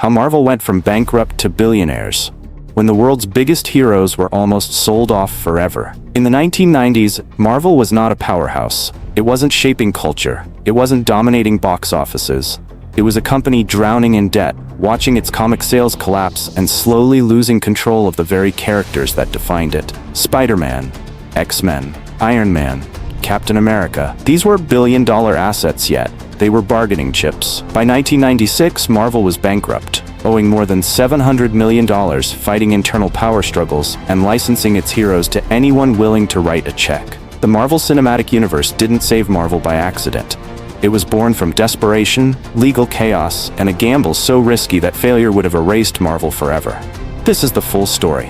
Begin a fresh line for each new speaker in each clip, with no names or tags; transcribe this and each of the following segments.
How Marvel went from bankrupt to billionaires, when the world's biggest heroes were almost sold off forever. In the 1990s, Marvel was not a powerhouse. It wasn't shaping culture. It wasn't dominating box offices. It was a company drowning in debt, watching its comic sales collapse and slowly losing control of the very characters that defined it. Spider-Man, X-Men, Iron Man, Captain America. These weren't billion-dollar assets yet. They were bargaining chips. By 1996, Marvel was bankrupt, owing more than $700 million, fighting internal power struggles, and licensing its heroes to anyone willing to write a check. The Marvel Cinematic Universe didn't save Marvel by accident. It was born from desperation, legal chaos, and a gamble so risky that failure would have erased Marvel forever. This is the full story.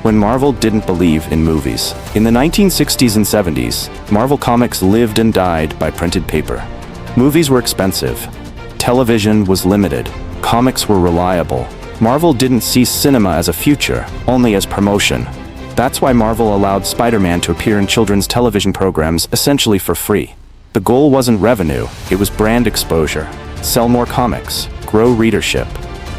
When Marvel didn't believe in movies. In the 1960s and 70s, Marvel Comics lived and died by printed paper. Movies were expensive. Television was limited. Comics were reliable. Marvel didn't see cinema as a future, only as promotion. That's why Marvel allowed Spider-Man to appear in children's television programs essentially for free. The goal wasn't revenue, it was brand exposure. Sell more comics, grow readership.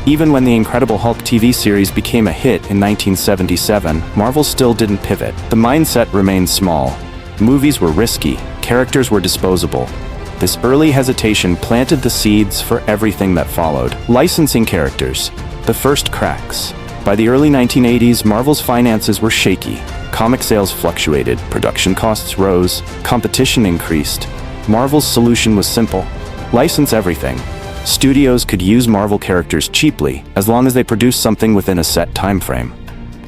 Even when the Incredible Hulk TV series became a hit in 1977, Marvel still didn't pivot. The mindset remained small. Movies were risky, characters were disposable. This early hesitation planted the seeds for everything that followed. Licensing characters, the first cracks. By the early 1980s, Marvel's finances were shaky. Comic sales fluctuated, production costs rose, competition increased. Marvel's solution was simple: license everything. Studios could use Marvel characters cheaply, as long as they produced something within a set time frame.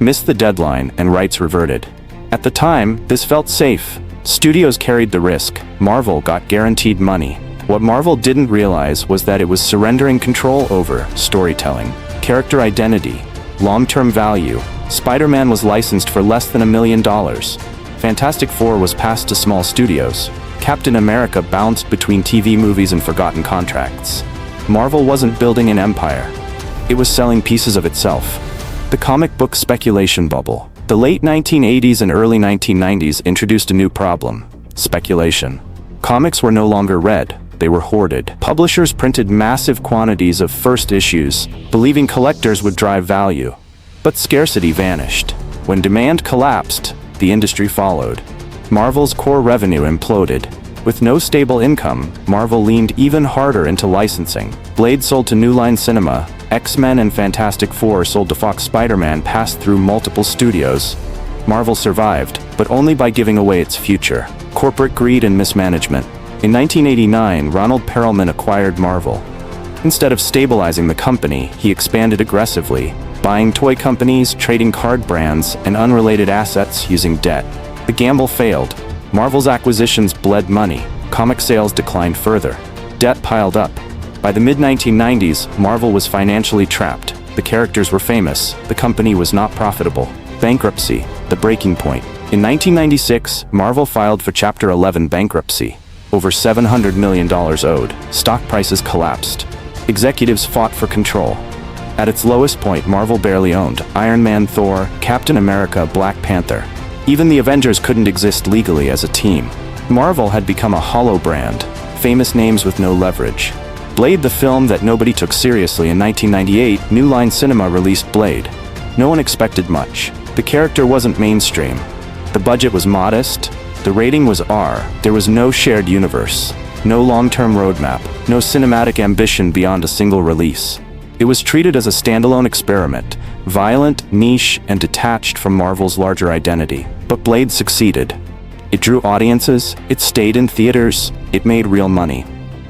Missed the deadline, and rights reverted. At the time, this felt safe. Studios carried the risk. Marvel got guaranteed money. What Marvel didn't realize was that it was surrendering control over storytelling, character identity, long-term value. Spider-Man was licensed for less than $1 million. Fantastic Four was passed to small studios. Captain America bounced between TV movies and forgotten contracts. Marvel wasn't building an empire. It was selling pieces of itself. The comic book speculation bubble. The late 1980s and early 1990s introduced a new problem: speculation. Comics were no longer read, they were hoarded. Publishers printed massive quantities of first issues, believing collectors would drive value. But scarcity vanished. When demand collapsed, the industry followed. Marvel's core revenue imploded. With no stable income, Marvel leaned even harder into licensing. Blade sold to New Line Cinema, X-Men and Fantastic Four sold to Fox. Spider-Man passed through multiple studios. Marvel survived, but only by giving away its future. Corporate greed and mismanagement. In 1989, Ronald Perelman acquired Marvel. Instead of stabilizing the company, he expanded aggressively, buying toy companies, trading card brands, and unrelated assets using debt. The gamble failed. Marvel's acquisitions bled money. Comic sales declined further. Debt piled up. By the mid-1990s, Marvel was financially trapped. The characters were famous. The company was not profitable. Bankruptcy, the breaking point. In 1996, Marvel filed for Chapter 11 bankruptcy. Over $700 million owed. Stock prices collapsed. Executives fought for control. At its lowest point, Marvel barely owned Iron Man, Thor, Captain America, Black Panther. Even the Avengers couldn't exist legally as a team. Marvel had become a hollow brand, famous names with no leverage. Blade, the film that nobody took seriously. In 1998, New Line Cinema released Blade. No one expected much. The character wasn't mainstream. The budget was modest. The rating was R. There was no shared universe, no long-term roadmap, no cinematic ambition beyond a single release. It was treated as a standalone experiment, violent, niche, and detached from Marvel's larger identity. But Blade succeeded. It drew audiences, it stayed in theaters, it made real money.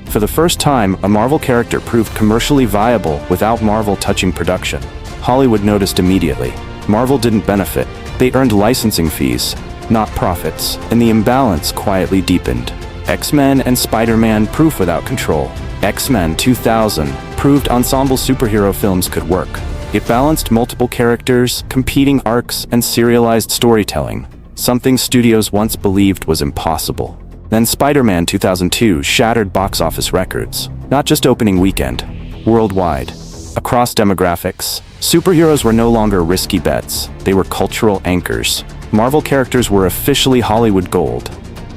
For the first time, a Marvel character proved commercially viable without Marvel touching production. Hollywood noticed immediately. Marvel didn't benefit. They earned licensing fees, not profits, and the imbalance quietly deepened. X-Men and Spider-Man proof without control. X-Men 2000 proved ensemble superhero films could work. It balanced multiple characters, competing arcs, and serialized storytelling, something studios once believed was impossible. Then Spider-Man 2002 shattered box office records, not just opening weekend, worldwide. Across demographics, superheroes were no longer risky bets, they were cultural anchors. Marvel characters were officially Hollywood gold.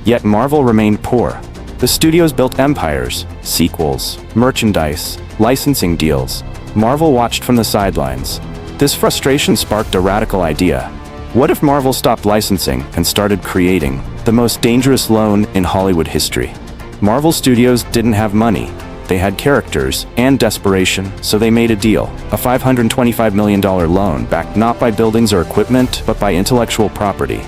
Yet Marvel remained poor. The studios built empires, sequels, merchandise, licensing deals, Marvel watched from the sidelines. This frustration sparked a radical idea. What if Marvel stopped licensing and started creating the most dangerous loan in Hollywood history? Marvel Studios didn't have money. They had characters and desperation, so they made a deal. A $525 million loan backed not by buildings or equipment, but by intellectual property.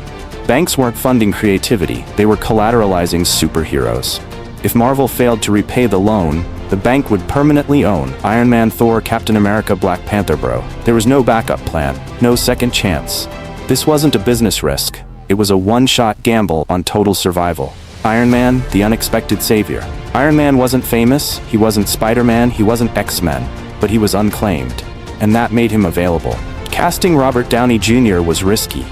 Banks weren't funding creativity, they were collateralizing superheroes. If Marvel failed to repay the loan, the bank would permanently own Iron Man, Thor, Captain America, Black Panther, bro. There was no backup plan, no second chance. This wasn't a business risk. It was a one-shot gamble on total survival. Iron Man, the unexpected savior. Iron Man wasn't famous, he wasn't Spider-Man, he wasn't X-Men, but he was unclaimed, and that made him available. Casting Robert Downey Jr. was risky.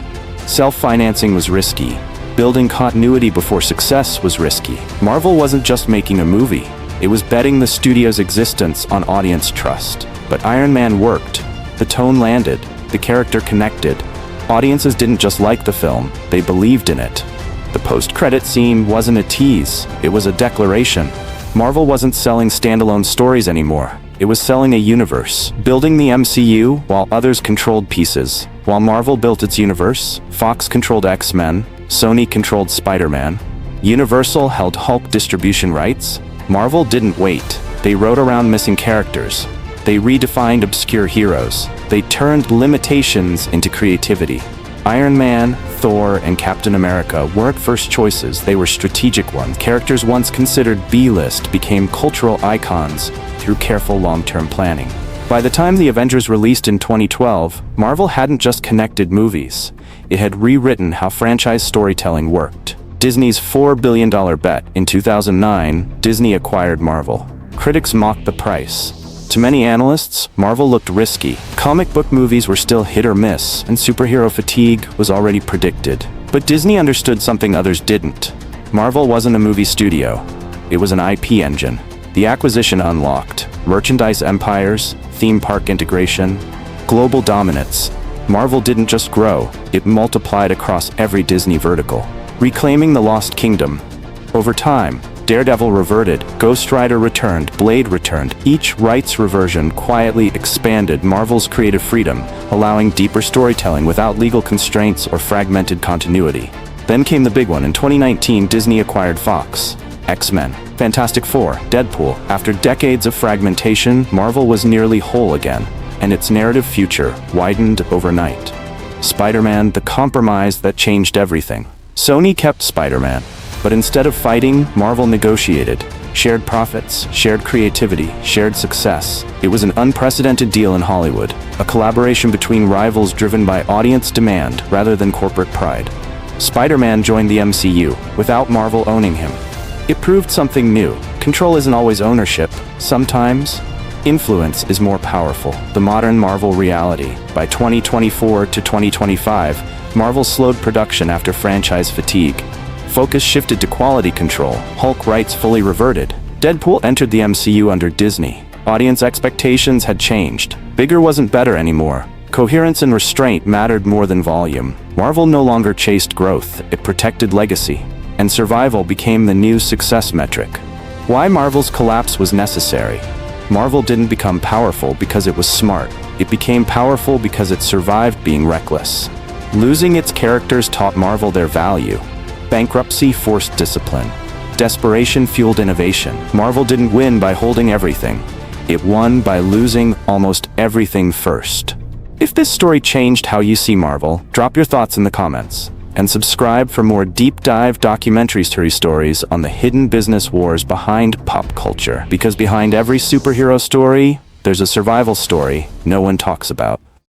Self-financing was risky. Building continuity before success was risky. Marvel wasn't just making a movie, it was betting the studio's existence on audience trust. But Iron Man worked. The tone landed, the character connected. Audiences didn't just like the film, they believed in it. The post-credit scene wasn't a tease, it was a declaration. Marvel wasn't selling standalone stories anymore. It was selling a universe, building the MCU while others controlled pieces. While Marvel built its universe, Fox controlled X-Men, Sony controlled Spider-Man, Universal held Hulk distribution rights. Marvel didn't wait. They wrote around missing characters. They redefined obscure heroes. They turned limitations into creativity. Iron Man, Thor, and Captain America weren't first choices, they were strategic ones. Characters once considered B-list became cultural icons through careful long-term planning. By the time the Avengers released in 2012, Marvel hadn't just connected movies, it had rewritten how franchise storytelling worked. Disney's $4 billion bet in 2009, Disney acquired Marvel. Critics mocked the price. To many analysts, Marvel looked risky. Comic book movies were still hit or miss, and superhero fatigue was already predicted. But Disney understood something others didn't. Marvel wasn't a movie studio. It was an IP engine. The acquisition unlocked merchandise empires, theme park integration, global dominance. Marvel didn't just grow, it multiplied across every Disney vertical, reclaiming the lost kingdom. Over time, Daredevil reverted, Ghost Rider returned, Blade returned. Each rights reversion quietly expanded Marvel's creative freedom, allowing deeper storytelling without legal constraints or fragmented continuity. Then came the big one. In 2019, Disney acquired Fox. X-Men, Fantastic Four, Deadpool. After decades of fragmentation, Marvel was nearly whole again, and its narrative future widened overnight. Spider-Man, the compromise that changed everything. Sony kept Spider-Man. But instead of fighting, Marvel negotiated. Shared profits, shared creativity, shared success. It was an unprecedented deal in Hollywood, a collaboration between rivals driven by audience demand rather than corporate pride. Spider-Man joined the MCU, without Marvel owning him. It proved something new. Control isn't always ownership. Sometimes, influence is more powerful. The modern Marvel reality. By 2024 to 2025, Marvel slowed production after franchise fatigue. Focus shifted to quality control. Hulk rights fully reverted. Deadpool entered the MCU under Disney. Audience expectations had changed. Bigger wasn't better anymore. Coherence and restraint mattered more than volume. Marvel no longer chased growth, it protected legacy. And survival became the new success metric. Why Marvel's collapse was necessary? Marvel didn't become powerful because it was smart. It became powerful because it survived being reckless. Losing its characters taught Marvel their value. Bankruptcy forced discipline. Desperation fueled innovation. Marvel didn't win by holding everything. It won by losing almost everything first. If this story changed how you see Marvel, drop your thoughts in the comments. And subscribe for more deep dive documentary stories on the hidden business wars behind pop culture. Because behind every superhero story, there's a survival story no one talks about.